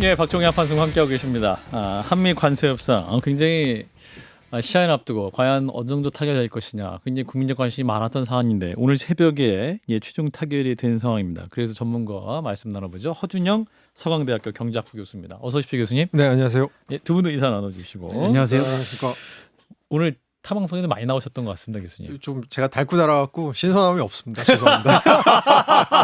예, 박종현 판승 함께하고 계십니다. 한미 관세 협상 굉장히 시한을 앞두고 과연 어느 정도 타결될 것이냐 굉장히 국민적 관심이 많았던 사안인데 오늘 새벽에 최종 타결이 된 상황입니다. 그래서 전문가와 말씀 나눠보죠. 허준영 서강대학교 경제학부 교수입니다. 어서 오십시오, 교수님. 네, 안녕하세요. 예, 두 분도 인사 나눠주시고. 네, 안녕하세요. 안녕하십니까. 오늘 타방송에도 많이 나오셨던 것 같습니다, 교수님. 좀 제가 달고 달아갖고 신선함이 없습니다. 죄송합니다.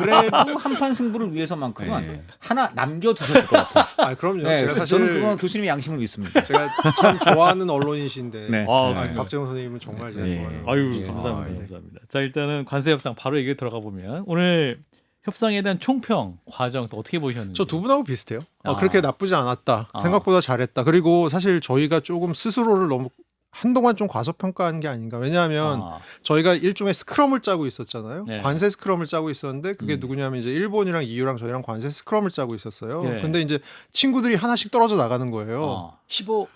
그래도 한판 승부를 위해서만큼은 네. 하나 남겨두셨을 것 같아요. 아, 그럼요. 네, 제가 사실 저는 그건 교수님의 양심을 믿습니다. 제가 참 좋아하는 언론이신데 네. 박재홍 선생님은 정말 제가 예. 좋아하는 아유, 언론이시죠. 감사합니다. 네. 감사합니다. 자, 일단은 관세 협상 바로 얘기 들어가 보면 오늘 협상에 대한 총평 과정 또 어떻게 보셨는지. 저 두 분하고 비슷해요. 아. 그렇게 나쁘지 않았다. 아. 생각보다 잘했다. 그리고 사실 저희가 조금 스스로를 너무 한동안 좀 과소평가한 게 아닌가. 왜냐하면 저희가 일종의 스크럼을 짜고 있었잖아요. 네. 관세 스크럼을 짜고 있었는데 그게 누구냐면 이제 일본이랑 EU랑 저희랑 관세 스크럼을 짜고 있었어요. 네. 근데 이제 친구들이 하나씩 떨어져 나가는 거예요. 15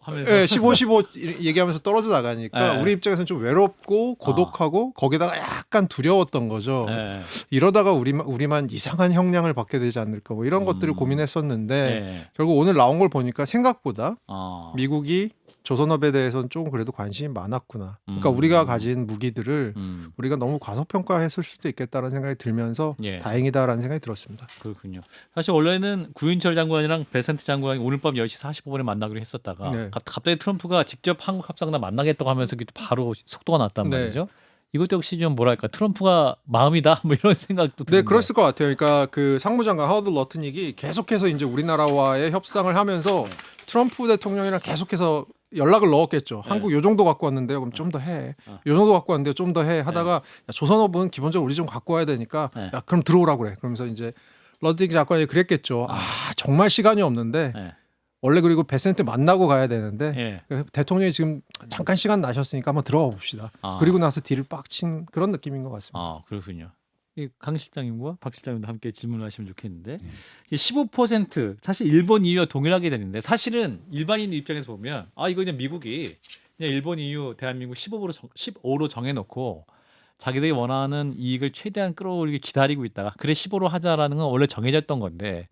하면서. 네, 15 얘기하면서 떨어져 나가니까 네. 우리 입장에서는 좀 외롭고 고독하고 거기다가 약간 두려웠던 거죠. 네. 이러다가 우리만 이상한 형량을 받게 되지 않을까 뭐 이런 것들을 고민했었는데 네. 결국 오늘 나온 걸 보니까 생각보다 아. 미국이 조선업에 대해서는 조금 그래도 관심이 많았구나. 그러니까 우리가 가진 무기들을 우리가 너무 과소평가했을 수도 있겠다라는 생각이 들면서 예. 다행이다라는 생각이 들었습니다. 그렇군요. 사실 원래는 구윤철 장관이랑 베센트 장관이 오늘 밤 10시 45분에 만나기로 했었다가 네. 갑자기 트럼프가 직접 한국 협상단 만나겠다고 하면서 바로 속도가 났단 네. 말이죠. 이것도 역시 좀 뭐랄까 트럼프가 마음이다 뭐 이런 생각도 드는데. 네, 그랬을 것 같아요. 그러니까 그 상무장관 하워드 러트닉이 계속해서 이제 우리나라와의 협상을 하면서 트럼프 대통령이랑 계속해서 연락을 넣었겠죠. 네. 한국 요 정도 갖고 왔는데 그럼 좀 더 해. 요 정도 갖고 왔는데 좀 더 해. 하다가 야, 조선업은 기본적으로 우리 좀 갖고 와야 되니까 네. 야, 그럼 들어오라고 그래. 그러면서 이제 러트닉 장관이 그랬겠죠. 정말 시간이 없는데 네. 원래 그리고 베센트 만나고 가야 되는데 예. 대통령이 지금 잠깐 시간 나셨으니까 한번 들어가 봅시다. 그리고 나서 딜을 빡친 그런 느낌인 것 같습니다. 그렇군요. 강 실장님과 박 실장님도 함께 질문하시면 좋겠는데 이제 15% 사실 일본 EU와 동일하게 되는데 사실은 일반인 입장에서 보면 이거 그냥 미국이 그냥 일본 EU 대한민국 15로 정해놓고 자기들이 원하는 이익을 최대한 끌어올리게 기다리고 있다가 그래 15로 하자라는 건 원래 정해졌던 건데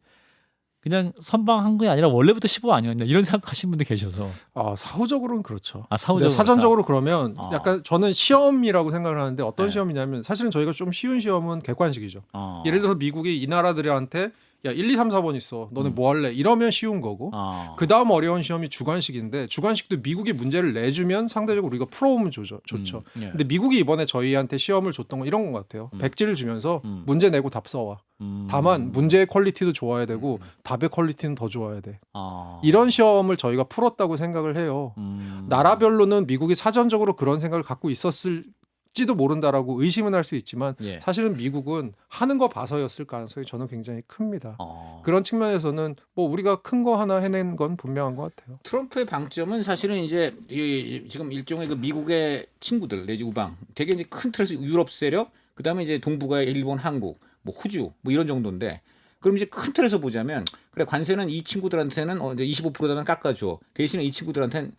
그냥 선방한 게 아니라 원래부터 15 아니었냐 이런 생각하시는 분들 계셔서 사후적으로는 그렇죠. 사후적으로 근데 사전적으로 그러면 아. 약간 저는 시험이라고 생각을 하는데 어떤 네. 시험이냐면 사실은 저희가 좀 쉬운 시험은 객관식이죠. 그렇다. 예를 들어서 미국이 이 나라들한테 야 1, 2, 3, 4번 있어. 너네 뭐 할래? 이러면 쉬운 거고 그 다음 어려운 시험이 주관식인데 주관식도 미국이 문제를 내주면 상대적으로 우리가 풀어오면 좋죠. 예. 근데 미국이 이번에 저희한테 시험을 줬던 건 이런 것 같아요. 백지를 주면서 문제 내고 답 써와. 다만 문제의 퀄리티도 좋아야 되고 답의 퀄리티는 더 좋아야 돼. 이런 시험을 저희가 풀었다고 생각을 해요. 나라별로는 미국이 사전적으로 그런 생각을 갖고 있었을지도 모른다라고 의심은 할 수 있지만 예. 사실은 미국은 하는 거 봐서였을 가능성이 저는 굉장히 큽니다. 그런 측면에서는 뭐 우리가 큰 거 하나 해낸 건 분명한 것 같아요. 트럼프의 방점은 사실은 이제 지금 일종의 그 미국의 친구들 내지 우방, 되게 이제 큰 틀에서 유럽 세력, 그 다음에 이제 동북아의 일본, 한국, 뭐 호주, 뭐 이런 정도인데. 그럼 이제 큰 틀에서 보자면 그래 관세는 이 친구들한테는 이제 25%면 깎아줘. 대신에 이 친구들한테는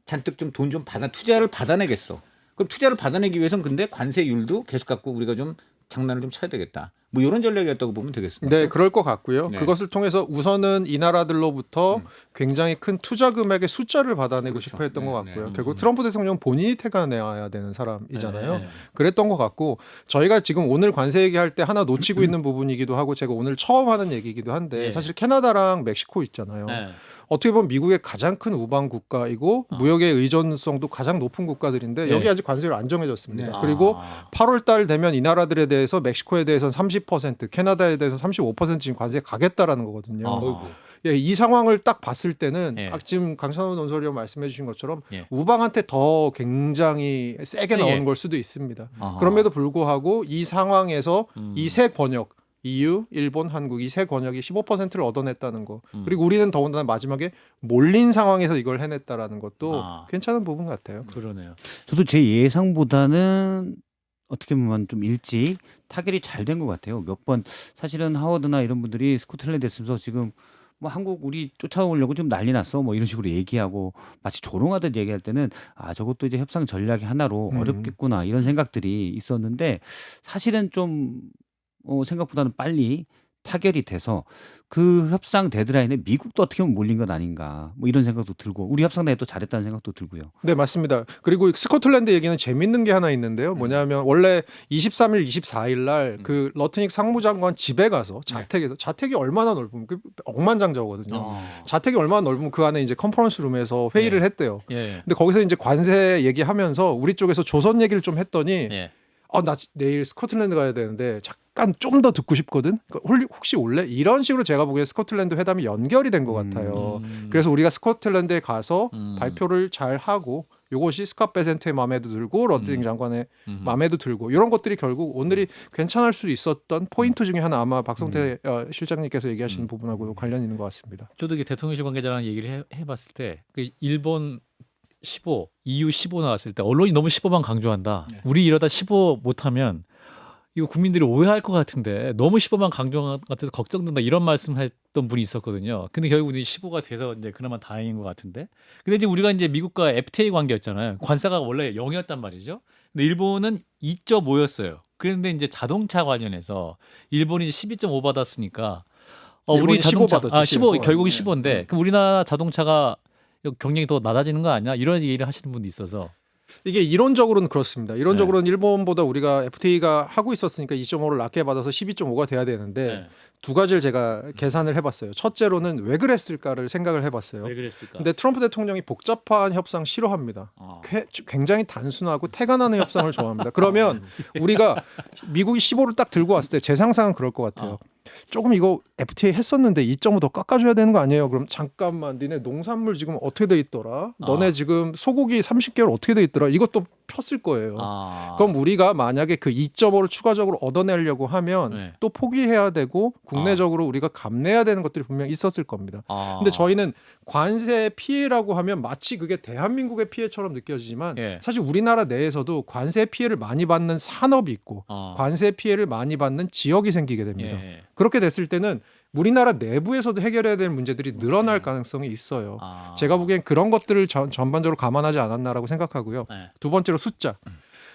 잔뜩 좀 돈 좀 투자를 받아내겠어. 그럼 투자를 받아내기 위해서는 근데 관세율도 계속 갖고 우리가 좀 장난을 좀 쳐야 되겠다. 뭐 이런 전략이었다고 보면 되겠습니다. 네, 그럴 것 같고요. 네. 그것을 통해서 우선은 이 나라들로부터 굉장히 큰 투자 금액의 숫자를 받아내고 그렇죠. 싶어 했던 네, 것 같고요. 네. 결국 트럼프 대통령 본인이 태가내야 되는 사람이잖아요. 네. 그랬던 것 같고 저희가 지금 오늘 관세 얘기할 때 하나 놓치고 있는 부분이기도 하고 제가 오늘 처음 하는 얘기이기도 한데 네. 사실 캐나다랑 멕시코 있잖아요. 네. 어떻게 보면 미국의 가장 큰 우방 국가이고 무역의 의존성도 가장 높은 국가들인데 여기 예. 아직 관세를 안 정해졌습니다. 네. 그리고 8월 달 되면 이 나라들에 대해서 멕시코에 대해서는 30%, 캐나다에 대해서는 35% 지금 관세 가겠다라는 거거든요. 어이구. 예, 이 상황을 딱 봤을 때는 예. 지금 강찬호 논설위원 말씀해 주신 것처럼 예. 우방한테 더 굉장히 세게 나오는 걸 수도 있습니다. 그럼에도 불구하고 이 상황에서 이 세 권역 EU, 일본, 한국 이 세 권역이 15%를 얻어냈다는 거. 그리고 우리는 더군다나 마지막에 몰린 상황에서 이걸 해냈다라는 것도 괜찮은 부분 같아요. 그러네요. 저도 제 예상보다는 어떻게 보면 좀 일찍 타결이 잘 된 것 같아요. 몇 번 사실은 하워드나 이런 분들이 스코틀랜드 있으면서 지금 뭐 한국 우리 쫓아오려고 좀 난리 났어 뭐 이런 식으로 얘기하고 마치 조롱하듯 얘기할 때는 저것도 이제 협상 전략의 하나로 어렵겠구나 이런 생각들이 있었는데 사실은 좀 생각보다는 빨리 타결이 돼서 그 협상 데드라인에 미국도 어떻게 보면 몰린 것 아닌가 뭐 이런 생각도 들고 우리 협상단이 또 잘했다는 생각도 들고요. 네, 맞습니다. 그리고 스코틀랜드 얘기는 재밌는 게 하나 있는데요. 뭐냐면 원래 23일, 24일 날 그 러트닉 상무장관 집에 가서 자택이 얼마나 넓으면 그 억만장자거든요. 자택이 얼마나 넓으면 그 안에 이제 컨퍼런스 룸에서 회의를 했대요. 예. 근데 거기서 이제 관세 얘기하면서 우리 쪽에서 조선 얘기를 좀 했더니 예. 나 내일 스코틀랜드 가야 되는데 잠깐 좀 더 듣고 싶거든. 혹시 올래? 이런 식으로 제가 보기에 스코틀랜드 회담이 연결이 된 것 같아요. 그래서 우리가 스코틀랜드에 가서 발표를 잘 하고 요것이 스캇 베센트의 마음에도 들고 러트닝 장관의 마음에도 들고 이런 것들이 결국 오늘이 괜찮을 수 있었던 포인트 중에 하나 아마 박성태 실장님께서 얘기하시는 부분하고 관련 있는 것 같습니다. 저도 이게 대통령실 관계자랑 얘기를 해봤을 때 그 일본 15, EU 15 나왔을 때 언론이 너무 15만 강조한다. 네. 우리 이러다 15 못하면 이거 국민들이 오해할 것 같은데 너무 15만 강조한 것 같아서 걱정된다 이런 말씀했던 분이 있었거든요. 근데 결국 우리 15가 돼서 이제 그나마 다행인 것 같은데. 근데 이제 우리가 이제 미국과 FTA 관계였잖아요. 관세가 원래 0이었단 말이죠. 근데 일본은 2.5였어요. 그런데 이제 자동차 관련해서 일본이 12.5 받았으니까 우리 일본이 15 자동차 받았죠, 15 15. 결국이 15인데 그럼 우리나라 자동차가 경쟁이 더 낮아지는 거 아니야? 이런 얘기를 하시는 분도 있어서 이게 이론적으로는 그렇습니다. 이론적으로는 일본보다 우리가 FTA가 하고 있었으니까 2.5를 낮게 받아서 12.5가 돼야 되는데 두 가지를 제가 계산을 해봤어요. 첫째로는 왜 그랬을까를 생각을 해봤어요. 왜 그랬을까? 근데 트럼프 대통령이 복잡한 협상 싫어합니다. 굉장히 단순하고 태가 나는 협상을 좋아합니다. 그러면 우리가 미국이 15를 딱 들고 왔을 때 제 상상은 그럴 것 같아요. 조금 이거 FTA 했었는데 2.5 더 깎아줘야 되는 거 아니에요? 그럼 잠깐만 니네 농산물 지금 어떻게 돼 있더라? 너네 지금 소고기 30개월 어떻게 돼 있더라? 이것도 폈을 거예요. 그럼 우리가 만약에 그 2.5를 추가적으로 얻어내려고 하면 또 포기해야 되고 국내적으로 우리가 감내해야 되는 것들이 분명히 있었을 겁니다. 근데 저희는 관세 피해라고 하면 마치 그게 대한민국의 피해처럼 느껴지지만 사실 우리나라 내에서도 관세 피해를 많이 받는 산업이 있고 관세 피해를 많이 받는 지역이 생기게 됩니다. 그렇게 됐을 때는 우리나라 내부에서도 해결해야 될 문제들이 늘어날 가능성이 있어요. 제가 보기엔 그런 것들을 전반적으로 감안하지 않았나라고 생각하고요. 두 번째로 숫자.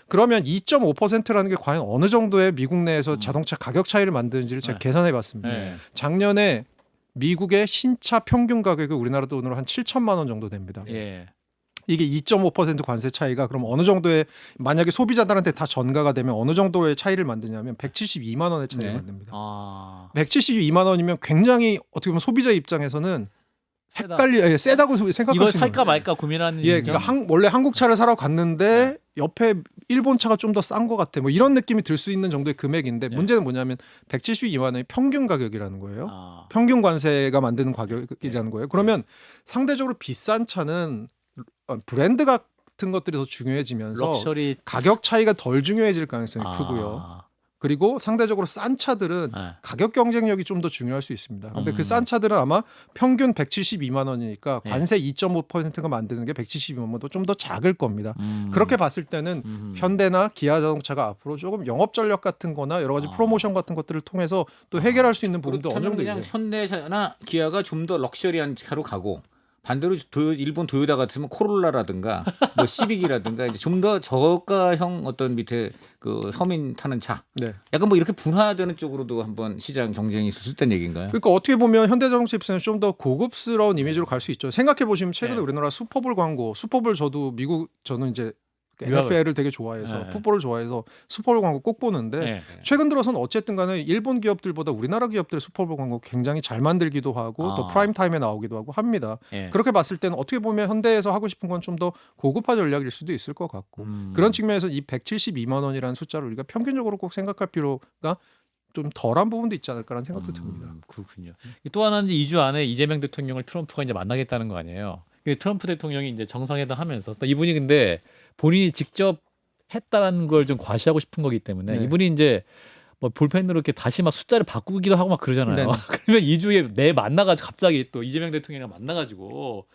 그러면 2.5%라는 게 과연 어느 정도의 미국 내에서 자동차 가격 차이를 만드는지를 제가 계산해 봤습니다. 작년에 미국의 신차 평균 가격이 우리나라 돈으로 한 7천만 원 정도 됩니다. 이게 2.5% 관세 차이가 그럼 어느 정도의 만약에 소비자들한테 다 전가가 되면 어느 정도의 차이를 만드냐면 172만 원의 차이를 만듭니다. 172만 원이면 굉장히 어떻게 보면 소비자 입장에서는 세다고 생각할 이걸 수 살까 있는 거예요. 말까 고민하는 그러니까 원래 한국 차를 사러 갔는데 옆에 일본 차가 좀 더 싼 것 같아. 뭐 이런 느낌이 들 수 있는 정도의 금액인데 문제는 뭐냐면 172만 원이 평균 가격이라는 거예요. 평균 관세가 만드는 가격이라는 거예요. 그러면 상대적으로 비싼 차는 브랜드 같은 것들이 더 중요해지면서 럭셔리 가격 차이가 덜 중요해질 가능성이 크고요. 그리고 상대적으로 싼 차들은 가격 경쟁력이 좀 더 중요할 수 있습니다. 근데 그 싼 차들은 아마 평균 172만 원이니까 관세 2.5%가 만드는 게 172만 원도 좀 더 작을 겁니다. 그렇게 봤을 때는 현대나 기아 자동차가 앞으로 조금 영업 전략 같은 거나 여러 가지 프로모션 같은 것들을 통해서 또 해결할 수 있는 부분도 어느 정도 그냥 있어요. 현대나 기아가 좀 더 럭셔리한 차로 가고 반대로 일본 도요타 같으면 코롤라라든가 뭐 시빅이라든가 이제 좀 더 저가형 어떤 밑에 그 서민 타는 차, 약간 뭐 이렇게 분화되는 쪽으로도 한번 시장 경쟁이 있을 땐 얘기인가요? 그러니까 어떻게 보면 현대자동차 입장에서 좀 더 고급스러운 이미지로 갈 수 있죠. 생각해 보시면 최근에 우리나라 슈퍼볼 광고, 슈퍼볼 저는 이제 NFL을 되게 좋아해서 풋볼을 좋아해서 슈퍼볼 광고 꼭 보는데 최근 들어서는 어쨌든 간에 일본 기업들보다 우리나라 기업들의 슈퍼볼 광고 굉장히 잘 만들기도 하고 또 프라임 타임에 나오기도 하고 합니다. 그렇게 봤을 때는 어떻게 보면 현대에서 하고 싶은 건 좀 더 고급화 전략일 수도 있을 것 같고 그런 측면에서 이 172만 원이라는 숫자를 우리가 평균적으로 꼭 생각할 필요가 좀 덜한 부분도 있지 않을까라는 생각도 듭니다. 그렇군요. 또 하나는 이제 2주 안에 이재명 대통령을 트럼프가 이제 만나겠다는 거 아니에요. 트럼프 대통령이 이제 정상회담 하면서 이분이 근데 본인이 직접 했다라는 걸 좀 과시하고 싶은 거기 때문에 이분이 이제 뭐 볼펜으로 이렇게 다시 막 숫자를 바꾸기도 하고 막 그러잖아요. 그러면 2주에 내 만나가지고 갑자기 또 이재명 대통령이랑 만나가지고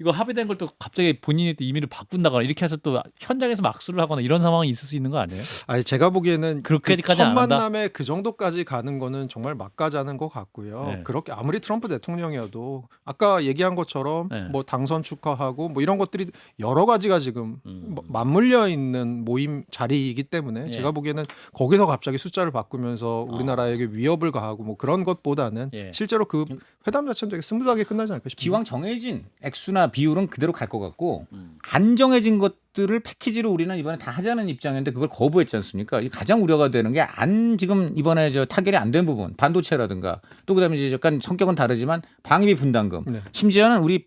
이거 합의된 걸 또 갑자기 본인이 또 임의를 바꾼다거나 이렇게 해서 또 현장에서 막수를 하거나 이런 상황이 있을 수 있는 거 아니에요? 아니 제가 보기에는 그렇게까지 첫 안 한다? 만남에 그 정도까지 가는 거는 정말 막가자는 것 같고요. 네. 그렇게 아무리 트럼프 대통령이어도 아까 얘기한 것처럼 네. 뭐 당선 축하하고 뭐 이런 것들이 여러 가지가 지금 뭐 맞물려 있는 모임 자리이기 때문에 예. 제가 보기에는 거기서 갑자기 숫자를 바꾸면서 우리나라에게 위협을 가하고 뭐 그런 것보다는 예. 실제로 그 회담 자체는 되게 스무드하게 끝나지 않을까 싶습니다. 기왕 정해진 액수나 비율은 그대로 갈 것 같고 안 정해진 것들을 패키지로 우리는 이번에 다 하자는 입장인데 그걸 거부했지 않습니까? 이 가장 우려가 되는 게 안 지금 이번에 저 타결이 안 된 부분 반도체라든가 또 그다음에 이제 약간 성격은 다르지만 방위비 분담금 네. 심지어는 우리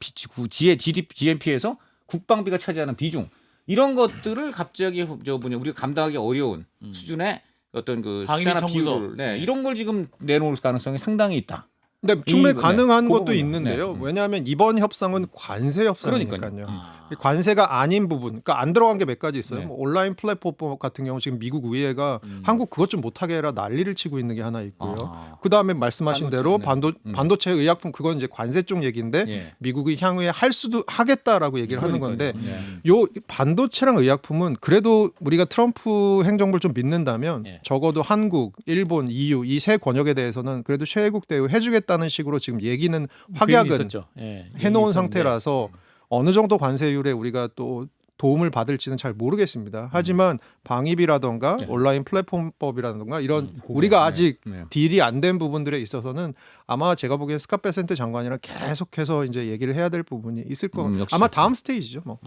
GDP에서 국방비가 차지하는 비중 이런 것들을 갑자기 저 뭐냐 우리가 감당하기 어려운 수준의 어떤 그 방위비 숫자나 청구서. 비율을 이런 걸 지금 내놓을 가능성이 상당히 있다. 근데 충분히 네, 가능한 그 것도 부분은, 있는데요. 네. 왜냐하면 이번 협상은 관세 협상이니까요. 그러니까요. 관세가 아닌 부분, 그러니까 안 들어간 게 몇 가지 있어요. 네. 뭐 온라인 플랫폼 같은 경우 지금 미국 의회가 한국 그것 좀 못하게 해라 난리를 치고 있는 게 하나 있고요. 그 다음에 말씀하신 반도체, 대로 네. 반도체 의약품 그건 이제 관세 쪽 얘기인데 예. 미국이 향후에 할 수도 하겠다라고 얘기를 하는 건데 그러니까요. 요 반도체랑 의약품은 그래도 우리가 트럼프 행정부를 좀 믿는다면 예. 적어도 한국, 일본, EU 이 세 권역에 대해서는 그래도 최애국 대우 해주겠다는 식으로 지금 얘기는 확약은 있었죠. 예. 해놓은 있었는데. 상태라서 어느 정도 관세율에 우리가 또 도움을 받을지는 잘 모르겠습니다. 하지만 방위비라던가 온라인 플랫폼법이라던가 이런 우리가 아직 딜이 안 된 부분들에 있어서는 아마 제가 보기엔 스캇 베센트 장관이랑 계속해서 이제 얘기를 해야 될 부분이 있을 거 역시. 아마 다음 스테이지죠. 뭐.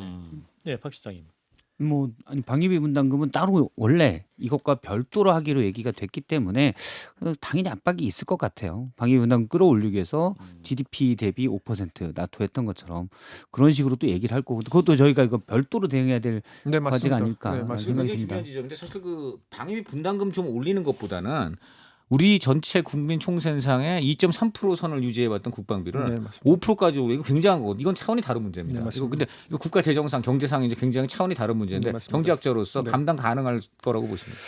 예, 박 실장님. 뭐 아니 방위비 분담금은 따로 원래 이것과 별도로 하기로 얘기가 됐기 때문에 당연히 압박이 있을 것 같아요. 방위비 분담금 끌어올리기 위해서 GDP 대비 5% 나토 했던 것처럼 그런 식으로 또 얘기를 할 거고 그것도 저희가 이거 별도로 대응해야 될 네, 과제가 맞습니다. 아닐까 네, 라는 맞습니다. 생각이 굉장히 듭니다. 중요한 지점인데 사실 그 방위비 분담금 좀 올리는 것보다는 우리 전체 국민 총생산의 2.3% 선을 유지해왔던 국방비를 네, 맞습니다. 5%까지 올리고 굉장한 거. 이건 차원이 다른 문제입니다. 네, 맞습니다. 이거 근데 이거 국가 재정상 경제상 이제 굉장히 차원이 다른 문제인데 네, 맞습니다. 경제학자로서 네. 감당 가능할 거라고 보십니까?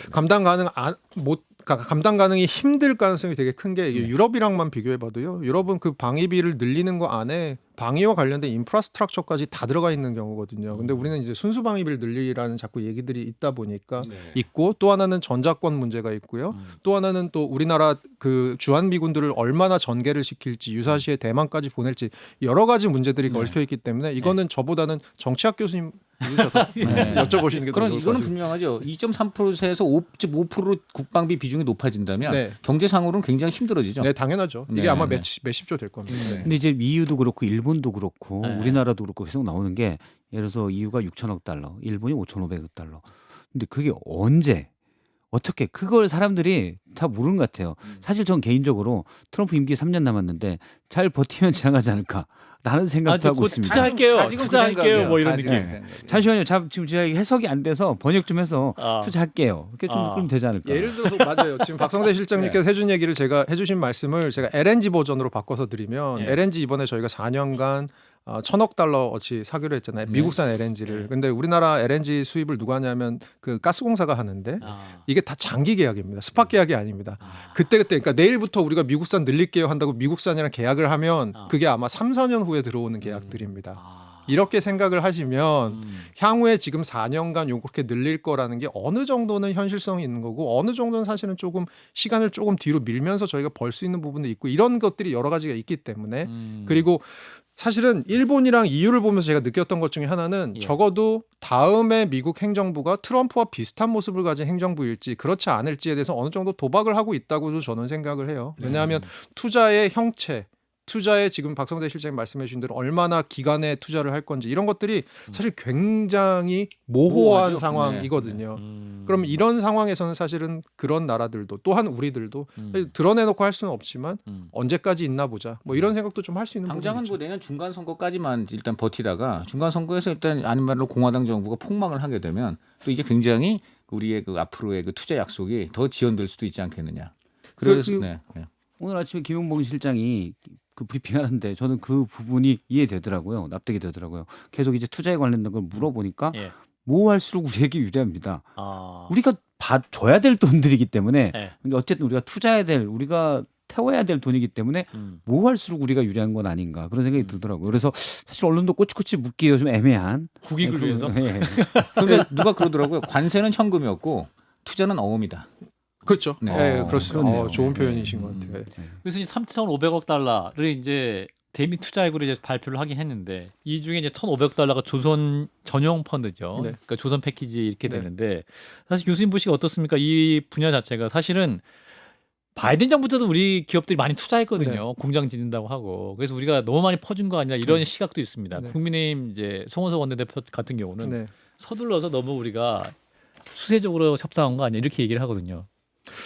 감당 가능이 힘들 가능성이 되게 큰 게 유럽이랑만 비교해봐도요. 유럽은 그 방위비를 늘리는 거 안에 방위와 관련된 인프라스트럭처까지 다 들어가 있는 경우거든요. 근데 우리는 이제 순수 방위비를 늘리라는 자꾸 얘기들이 있다 보니까 있고 또 하나는 전자권 문제가 있고요. 또 하나는 또 우리나라 그 주한미군들을 얼마나 전개를 시킬지 유사시에 대만까지 보낼지 여러 가지 문제들이 얽혀 있기 때문에 이거는 저보다는 정치학 교수님 부르셔서 여쭤보시는 게 더 그런 좋을 것 이거는 같습니다. 분명하죠. 2.3%에서 5.5% 국방비 비중이 높아진다면 네. 경제상으로는 굉장히 힘들어지죠. 네, 당연하죠. 이게 네, 아마 네. 몇십 조 될 겁니다. 네. 근데 이제 EU도 그렇고 일본도 그렇고 네. 우리나라도 그렇고 계속 나오는 게 예를 들어서 EU가 6천억 달러, 일본이 5,500억 달러. 근데 그게 언제 어떻게 그걸 사람들이 다 모르는 것 같아요. 사실 전 개인적으로 트럼프 임기 3년 남았는데 잘 버티면 지나가지 않을까라는 생각도 하고 곧 있습니다. 투자할게요. 다 지금 그 투자할게요. 생각이에요. 뭐 이런 다 느낌. 지금 그 생각이에요. 잠시만요. 지금 제가 해석이 안 돼서 번역 좀 해서 아. 투자할게요. 그게 좀 그럼 되지 않을까? 예를 들어서 맞아요. 지금 박성대 실장님께서 해준 얘기를 제가 해주신 말씀을 제가 LNG 버전으로 바꿔서 드리면 예. LNG 이번에 저희가 4년간 1,000억 달러어치 사기로 했잖아요. 미국산 LNG를. 근데 우리나라 LNG 수입을 누가 하냐면 그 가스공사가 하는데 아. 이게 다 장기 계약입니다. 스팟 계약이 아닙니다. 그때 그러니까 내일부터 우리가 미국산 늘릴게요 한다고 미국산이랑 계약을 하면 그게 아마 3, 4년 후에 들어오는 계약들입니다. 이렇게 생각을 하시면 향후에 지금 4년간 요렇게 늘릴 거라는 게 어느 정도는 현실성이 있는 거고 어느 정도는 사실은 조금 시간을 조금 뒤로 밀면서 저희가 벌 수 있는 부분도 있고 이런 것들이 여러 가지가 있기 때문에 그리고 사실은 일본이랑 EU를 보면서 제가 느꼈던 것 중에 하나는 적어도 다음에 미국 행정부가 트럼프와 비슷한 모습을 가진 행정부일지 그렇지 않을지에 대해서 어느 정도 도박을 하고 있다고도 저는 생각을 해요. 왜냐하면 투자의 형체 투자에 지금 박성대 실장님 말씀해 주신 대로 얼마나 기간에 투자를 할 건지 이런 것들이 사실 굉장히 모호한 모호하죠. 상황이거든요. 그럼 이런 상황에서는 사실은 그런 나라들도 또한 우리들도 드러내놓고 할 수는 없지만 언제까지 있나 보자 뭐 이런 생각도 좀 할 수 있는 당장은 부분이 뭐 내년 중간 선거까지만 일단 버티다가 중간 선거에서 일단 아닌 말로 공화당 정부가 폭망을 하게 되면 또 이게 굉장히 우리의 그 앞으로의 그 투자 약속이 더 지연될 수도 있지 않겠느냐. 그래서 네. 오늘 아침에 김용봉 실장이 그 브리핑하는데 저는 그 부분이 이해되더라고요. 납득이 되더라고요. 계속 이제 투자에 관련된 걸 물어보니까 예. 뭐 할수록 우리에게 유리합니다. 아. 우리가 줘야 될 돈들이기 때문에 네. 근데 어쨌든 우리가 투자해야 될 우리가 태워야 될 돈이기 때문에 모할수록 우리가 유리한 건 아닌가 그런 생각이 들더라고요. 그래서 사실 언론도 꼬치꼬치 묻기가 좀 애매한 국익을 위해서. 예. 근데 누가 그러더라고요. 관세는 현금이었고 투자는 어음이다. 그렇죠. 네. 네, 그렇습니다. 그렇네요. 좋은 네. 표현이신 것 같아요. 그래서 이 3,500억 달러를 이제 대미 투자액으로 이제 발표를 하긴 했는데 이 중에 이제 1,500억 달러가 조선 전용 펀드죠. 네. 그러니까 조선 패키지 이렇게 네. 되는데 사실 교수님 보시기 어떻습니까? 이 분야 자체가 사실은 바이든 정부 때도 우리 기업들이 많이 투자했거든요. 공장 짓는다고 하고. 그래서 우리가 너무 많이 퍼준 거 아니냐 이런 시각도 있습니다. 네. 국민의힘 이제 송원석 원내대표 같은 경우는 네. 서둘러서 너무 우리가 수세적으로 협상한 거 아니야 이렇게 얘기를 하거든요.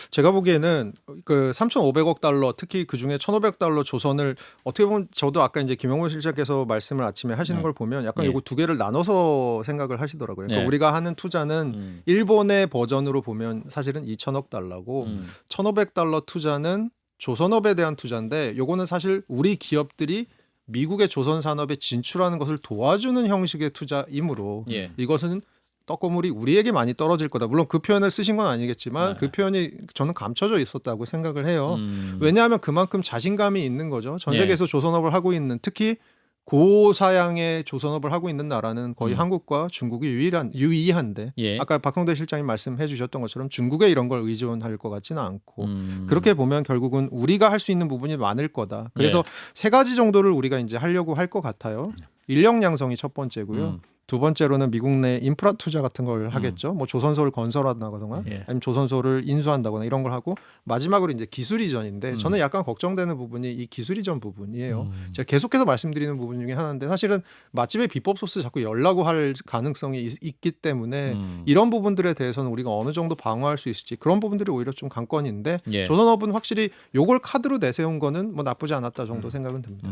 제가 보기에는 그 3,500억 달러, 특히 그 중에 1,500달러 조선을 어떻게 보면 저도 아까 이제 김영호 실장께서 말씀을 아침에 하시는 네. 걸 보면 약간 예. 요거 두 개를 나눠서 생각을 하시더라고요. 그러니까 네. 우리가 하는 투자는 일본의 버전으로 보면 사실은 2,000억 달러고 1,500달러 투자는 조선업에 대한 투자인데 요거는 사실 우리 기업들이 미국의 조선 산업에 진출하는 것을 도와주는 형식의 투자이므로 예. 이것은 떡고물이 우리에게 많이 떨어질 거다. 물론 그 표현을 쓰신 건 아니겠지만 네. 그 표현이 저는 감춰져 있었다고 생각을 해요. 왜냐하면 그만큼 자신감이 있는 거죠. 전 예. 세계에서 조선업을 하고 있는 특히 고사양의 조선업을 하고 있는 나라는 거의 한국과 중국이 유의한데 예. 아까 박형대 실장님 말씀해 주셨던 것처럼 중국에 이런 걸 의존할 것 같지는 않고 그렇게 보면 결국은 우리가 할 수 있는 부분이 많을 거다. 그래서 세 가지 정도를 우리가 이제 하려고 할 것 같아요. 인력 양성이 첫 번째고요. 두 번째로는 미국 내 인프라 투자 같은 걸 하겠죠. 뭐 조선소를 건설한다거나 예. 아니면 조선소를 인수한다거나 이런 걸 하고 마지막으로 이제 기술 이전인데 저는 약간 걱정되는 부분이 이 기술 이전 부분이에요. 제가 계속해서 말씀드리는 부분 중에 하나인데 사실은 맛집의 비법 소스 자꾸 열라고 할 가능성이 있기 때문에 이런 부분들에 대해서는 우리가 어느 정도 방어할 수 있을지 그런 부분들이 오히려 좀 관건인데 예. 조선업은 확실히 요걸 카드로 내세운 거는 뭐 나쁘지 않았다 정도 생각은 듭니다.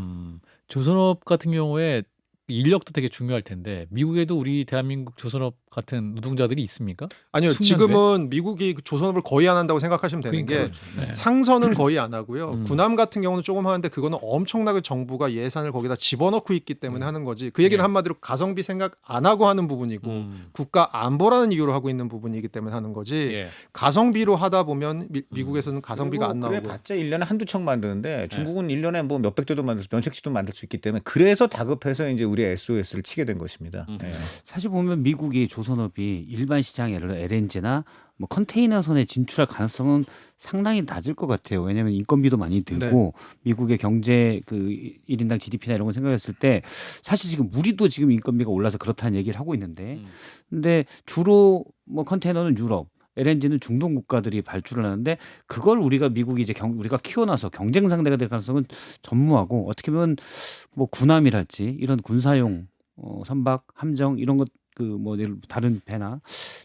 조선업 같은 경우에 인력도 되게 중요할 텐데 미국에도 우리 대한민국 조선업 같은 노동자들이 있습니까? 아니요, 숙련돼? 지금은 미국이 조선업을 거의 안 한다고 생각하시면 되는 게 네. 상선은 거의 안 하고요. 군함 같은 경우는 조금 하는데 그거는 엄청나게 정부가 예산을 거기다 집어넣고 있기 때문에 하는 거지. 그 얘기는 한마디로 가성비 생각 안 하고 하는 부분이고 국가 안보라는 이유로 하고 있는 부분이기 때문에 하는 거지. 예. 가성비로 하다 보면 미국에서는 가성비가 안 나오고. 그래봤자 1년에 한두 척 만드는데 중국은 1년에 뭐 몇백 대도 만들 수, 몇백 대도 만들 수 있기 때문에 그래서 다급해서 이제 우리 SOS를 치게 된 것입니다. 네. 사실 보면 미국이 조선업이 일반 시장에 예를 들어 LNG나 뭐 컨테이너선에 진출할 가능성은 상당히 낮을 것 같아요. 왜냐하면 인건비도 많이 들고 미국의 경제 그 1인당 GDP나 이런 거 생각했을 때 사실 지금 우리도 지금 인건비가 올라서 그렇다는 얘기를 하고 있는데 근데 주로 뭐 컨테이너는 유럽 LNG는 중동 국가들이 발주를 하는데 그걸 우리가 미국이 이제 우리가 키워놔서 경쟁 상대가 될 가능성은 전무하고 어떻게 보면 뭐 군함이랄지 이런 군사용 선박 함정 이런 것 그 뭐 다른 배나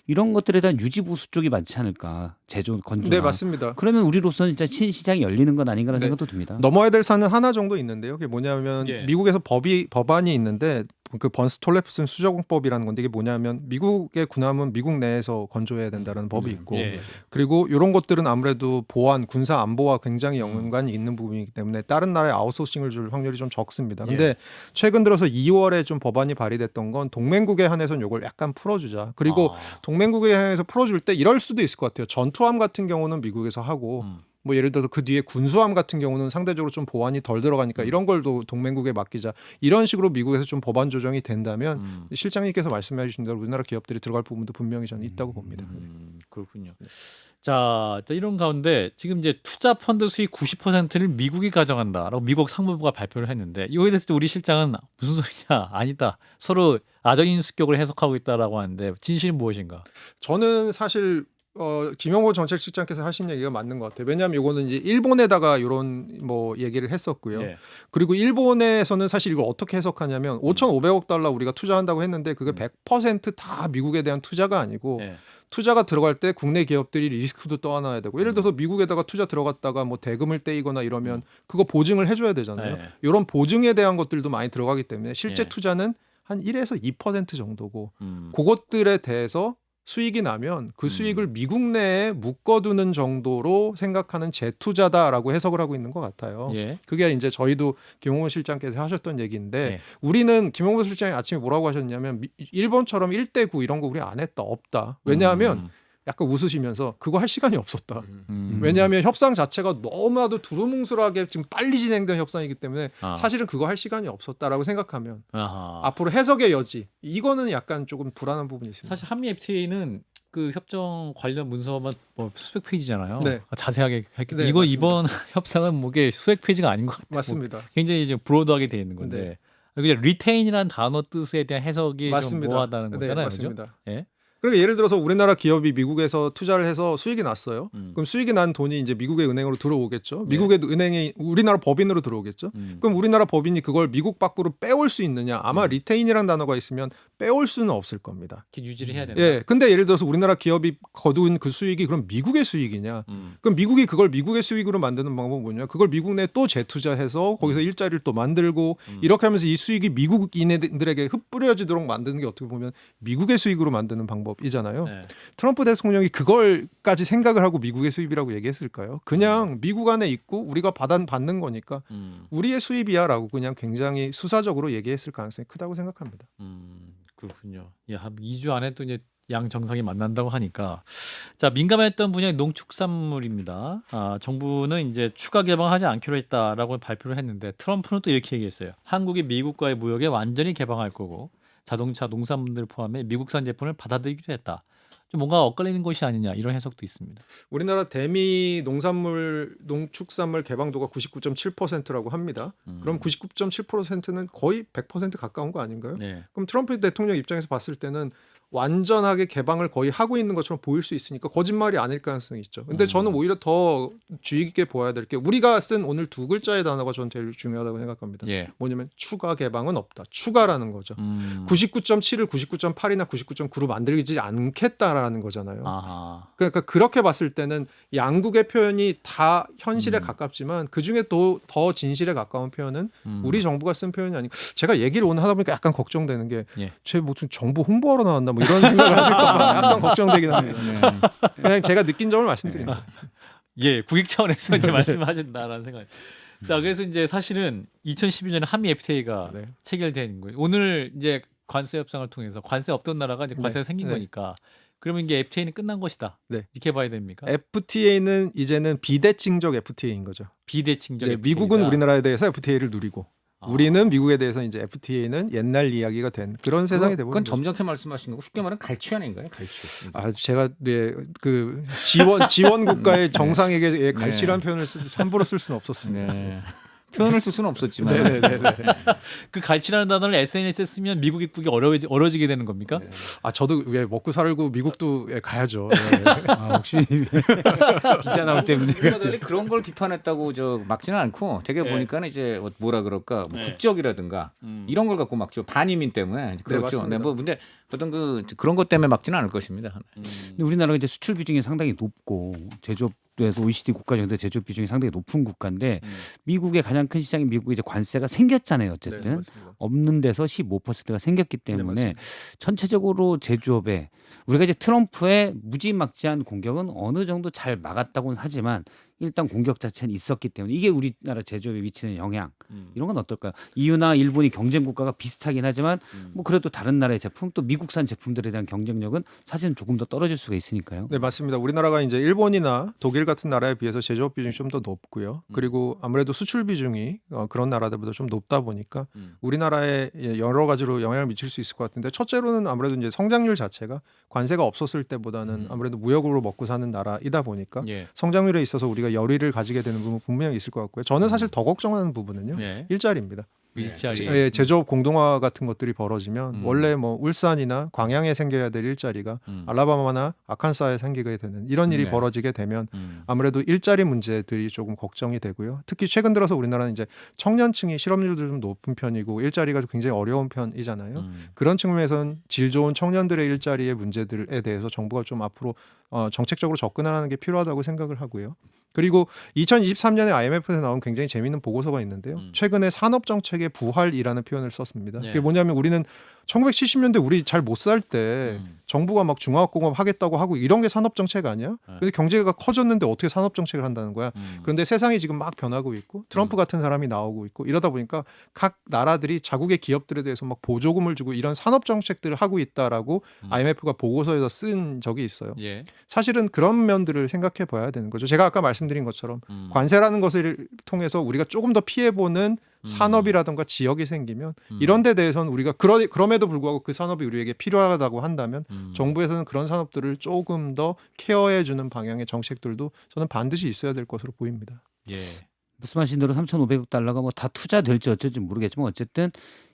이런 것들에 대한 유지 보수 쪽이 많지 않을까 제조 건조나 네, 맞습니다. 그러면 우리로서는 진짜 신시장이 열리는 건 아닌가라는 네. 생각도 듭니다. 넘어야 될 산은 하나 정도 있는데요. 그게 뭐냐면 예. 미국에서 법안이 있는데 그 번스톨레프슨 수저공법이라는 건데 이게 뭐냐면 미국의 군함은 미국 내에서 건조해야 된다는 법이 있고 예. 그리고 이런 것들은 아무래도 보안, 군사 안보와 굉장히 연관이 있는 부분이기 때문에 다른 나라에 아웃소싱을 줄 확률이 좀 적습니다. 근데 최근 들어서 2월에 좀 법안이 발의됐던 건 동맹국에 한해서는 이걸 약간 풀어주자. 그리고 동맹국에 한해서 풀어줄 때 이럴 수도 있을 것 같아요. 전투함 같은 경우는 미국에서 하고 뭐 예를 들어서 그 뒤에 군수함 같은 경우는 상대적으로 좀 보안이 덜 들어가니까 이런 걸도 동맹국에 맡기자. 이런 식으로 미국에서 좀 법안 조정이 된다면 실장님께서 말씀해 주신 대로 우리나라 기업들이 들어갈 부분도 분명히 저는 있다고 봅니다. 그렇군요. 자, 이런 가운데 지금 이제 투자 펀드 수익 90%를 미국이 가져간다라고 미국 상무부가 발표를 했는데 이거에 대해서 우리 실장은 무슨 소리냐 아니다. 서로 아정인수격을 해석하고 있다라고 하는데 진실은 무엇인가? 저는 사실 김영호 정책실장께서 하신 얘기가 맞는 것 같아요. 왜냐하면 이거는 이제 일본에다가 이런 뭐 얘기를 했었고요. 예. 그리고 일본에서는 사실 이걸 어떻게 해석하냐면 5,500억 달러 우리가 투자한다고 했는데 그게 100%다 미국에 대한 투자가 아니고 예. 투자가 들어갈 때 국내 기업들이 리스크도 떠안아야 되고 예를 들어서 미국에다가 투자 들어갔다가 뭐 대금을 떼이거나 이러면 그거 보증을 해줘야 되잖아요. 예. 이런 보증에 대한 것들도 많이 들어가기 때문에 실제 예. 투자는 한 1에서 2% 정도고 그것들에 대해서 수익이 나면 그 수익을 미국 내에 묶어두는 정도로 생각하는 재투자다라고 해석을 하고 있는 것 같아요. 예. 그게 이제 저희도 김홍호 실장께서 하셨던 얘기인데 예. 우리는 김홍호 실장이 아침에 뭐라고 하셨냐면 일본처럼 1대9 이런 거 우리 안 했다 없다. 왜냐하면 약간 웃으시면서 그거 할 시간이 없었다. 음. 왜냐하면 협상 자체가 너무나도 두루뭉술하게 지금 빨리 진행된 협상이기 때문에 사실은 그거 할 시간이 없었다라고 생각하면 앞으로 해석의 여지 이거는 약간 조금 불안한 부분이 있습니다. 사실 한미 FTA는 그 협정 관련 문서만 뭐 수백 페이지잖아요. 네. 자세하게 했기 때문에 네, 이거 맞습니다. 이번 협상은 뭐게 수백 페이지가 아닌 것 같아요. 맞습니다. 굉장히 이제 브로드하게 돼 있는 건데 네. 그냥 리테인이라는 단어 뜻에 대한 해석이 맞습니다. 좀 모호하다는 네, 거잖아요. 맞습니다. 그죠? 예? 그러니까 예를 들어서 우리나라 기업이 미국에서 투자를 해서 수익이 났어요. 그럼 수익이 난 돈이 이제 미국의 은행으로 들어오겠죠. 미국의 은행이 우리나라 법인으로 들어오겠죠. 그럼 우리나라 법인이 그걸 미국 밖으로 빼올 수 있느냐? 아마 리테인이라는 단어가 있으면 빼올 수는 없을 겁니다. 이렇게 유지를 해야 된다. 예. 근데 예를 들어서 우리나라 기업이 거둔 그 수익이 그럼 미국의 수익이냐? 그럼 미국이 그걸 미국의 수익으로 만드는 방법은 뭐냐? 그걸 미국 내에 또 재투자해서 거기서 일자리를 또 만들고 이렇게 하면서 이 수익이 미국인들에게 흩뿌려지도록 만드는 게 어떻게 보면 미국의 수익으로 만드는 방법이잖아요. 네. 트럼프 대통령이 그걸까지 생각을 하고 미국의 수입이라고 얘기했을까요? 그냥 미국 안에 있고 우리가 받는 거니까 우리의 수입이야라고 그냥 굉장히 수사적으로 얘기했을 가능성이 크다고 생각합니다. 그렇군요. 야, 한 2주 안에 또 이제 양 정상이 만난다고 하니까 자 민감했던 분야의 농축산물입니다. 정부는 이제 추가 개방하지 않기로 했다라고 발표를 했는데 트럼프는 또 이렇게 얘기했어요. 한국이 미국과의 무역에 완전히 개방할 거고 자동차, 농산물들 포함해 미국산 제품을 받아들이기로 했다. 좀 뭔가 엇갈리는 것이 아니냐 이런 해석도 있습니다. 우리나라 대미 농축산물 개방도가 99.7%라고 합니다. 그럼 99.7%는 거의 100% 가까운 거 아닌가요? 네. 그럼 트럼프 대통령 입장에서 봤을 때는 완전하게 개방을 거의 하고 있는 것처럼 보일 수 있으니까 거짓말이 아닐 가능성이 있죠. 근데 저는 오히려 더 주의 깊게 보아야 될 게 우리가 쓴 오늘 두 글자의 단어가 저는 제일 중요하다고 생각합니다. 예. 뭐냐면 추가 개방은 없다. 추가라는 거죠. 99.7을 99.8이나 99.9로 만들지 않겠다라는 거잖아요. 아하. 그러니까 그렇게 봤을 때는 양국의 표현이 다 현실에 가깝지만 그중에 또 더 진실에 가까운 표현은 우리 정부가 쓴 표현이 아니고 제가 얘기를 오늘 하다 보니까 약간 걱정되는 게 예. 쟤 무슨 정부 홍보하러 나왔나 뭐 이런 생각을 하실까 봐 약간 걱정되긴 합니다. 그냥 제가 느낀 점을 말씀드립니다. 예, 국익 차원에서 이제 말씀하신다라는 생각. 자, 그래서 이제 사실은 2012년에 한미 FTA가 네. 체결된 거예요. 오늘 이제 관세 협상을 통해서 관세 없던 나라가 이제 관세가 생긴 네. 거니까 그러면 이게 FTA는 끝난 것이다. 네. 이렇게 봐야 됩니까? FTA는 이제는 비대칭적 FTA인 거죠. 비대칭적 이제 FTA가. 미국은 우리나라에 대해서 FTA를 누리고 우리는 미국에 대해서 이제 FTA는 옛날 이야기가 된 그런 세상이 되고 그건 점잖게 말씀하신 거고 쉽게 말하면 갈취 아닌가요? 갈취. 제가 그 지원 국가의 정상에게 갈취란 표현을 함부로 쓸 수는 없었습니다. 네. 표현을 쓸 수는 없었지만 네네네. 그 갈치라는 단어를 SNS에 쓰면 미국 입국이 어려지게 되는 겁니까? 저도 왜 먹고 살고 미국도 가야죠. 네. 혹시 기자 나올 때 문제가 우리가 그런 걸 비판했다고 막지는 않고 되게 네. 보니까는 이제 뭐라 그럴까 뭐 국적이라든가 이런 걸 갖고 막죠. 반이민 때문에 그렇죠. 맞습니다. 뭐 근데 어떤 그런 것 때문에 막지는 않을 것입니다. 근데 우리나라가 이제 수출 비중이 상당히 높고 제조업에서 OECD 국가 중에서 제조업 비중이 상당히 높은 국가인데 미국의 가장 큰 시장인 미국에 이제 관세가 생겼잖아요. 어쨌든 네, 맞습니다. 없는 데서 15%가 생겼기 때문에 맞습니다. 전체적으로 제조업에 우리가 이제 트럼프의 무지막지한 공격은 어느 정도 잘 막았다고는 하지만 일단 공격 자체는 있었기 때문에 이게 우리나라 제조업에 미치는 영향 이런 건 어떨까요? EU나 일본이 경쟁 국가가 비슷하긴 하지만 뭐 그래도 다른 나라의 제품 또 미국산 제품들에 대한 경쟁력은 사실은 조금 더 떨어질 수가 있으니까요. 네, 맞습니다. 우리나라가 이제 일본이나 독일 같은 나라에 비해서 제조업 비중이 좀 더 높고요. 그리고 아무래도 수출 비중이 그런 나라들보다 좀 높다 보니까 우리나라에 여러 가지로 영향을 미칠 수 있을 것 같은데 첫째로는 아무래도 이제 성장률 자체가 관세가 없었을 때보다는 아무래도 무역으로 먹고 사는 나라이다 보니까 예. 성장률에 있어서 우리가 열의를 가지게 되는 부분 분명히 있을 것 같고요. 저는 사실 더 걱정하는 부분은요. 네. 일자리입니다. 일자리. 예, 제조업 공동화 같은 것들이 벌어지면 원래 뭐 울산이나 광양에 생겨야 될 일자리가 알라바마나 아칸사에 생기게 되는 이런 일이 네. 벌어지게 되면 아무래도 일자리 문제들이 조금 걱정이 되고요. 특히 최근 들어서 우리나라는 이제 청년층이 실업률도 좀 높은 편이고 일자리가 굉장히 어려운 편이잖아요. 그런 측면에서는 질 좋은 청년들의 일자리의 문제들에 대해서 정부가 좀 앞으로 정책적으로 접근하는 게 필요하다고 생각을 하고요. 그리고 2023년에 IMF에서 나온 굉장히 재미있는 보고서가 있는데요. 최근에 산업정책의 부활이라는 표현을 썼습니다. 예. 그게 뭐냐면 우리는 1970년대 우리 잘 못 살 때 정부가 막 중화공업 하겠다고 하고 이런 게 산업 정책 아니야? 네. 근데 경제가 커졌는데 어떻게 산업 정책을 한다는 거야? 그런데 세상이 지금 막 변하고 있고 트럼프 같은 사람이 나오고 있고 이러다 보니까 각 나라들이 자국의 기업들에 대해서 막 보조금을 주고 이런 산업 정책들을 하고 있다라고 IMF가 보고서에서 쓴 적이 있어요. 예. 사실은 그런 면들을 생각해 봐야 되는 거죠. 제가 아까 말씀드린 것처럼 관세라는 것을 통해서 우리가 조금 더 피해보는 산업이라든가 지역이 생기면 이런 데 대해서는 우리가 그럼에도 불구하고 그 산업이 우리에게 필요하다고 한다면 정부에서는 그런 산업들을 조금 더 케어해 주는 방향의 정책들도 저는 반드시 있어야 될 것으로 보입니다. 예. 말씀하신 대로 3,500억 달러가 뭐 다 투자될지 어쩔지 모르겠지만 어쨌든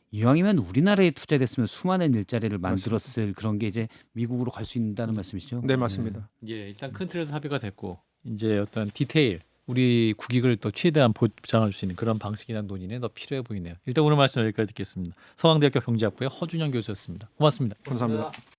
이왕이면 우리나라에 투자됐으면 수많은 일자리를 만들었을 그런 게 이제 미국으로 갈 수 있다는 말씀이시죠? 네, 맞습니다. 예, 일단 큰 틀에서 합의가 됐고 이제 어떤 디테일 우리 국익을 또 최대한 보장할 수 있는 그런 방식이나 논의는 더 필요해 보이네요. 일단 오늘 말씀 여기까지 듣겠습니다. 서강대학교 경제학부의 허준영 교수였습니다. 고맙습니다. 감사합니다.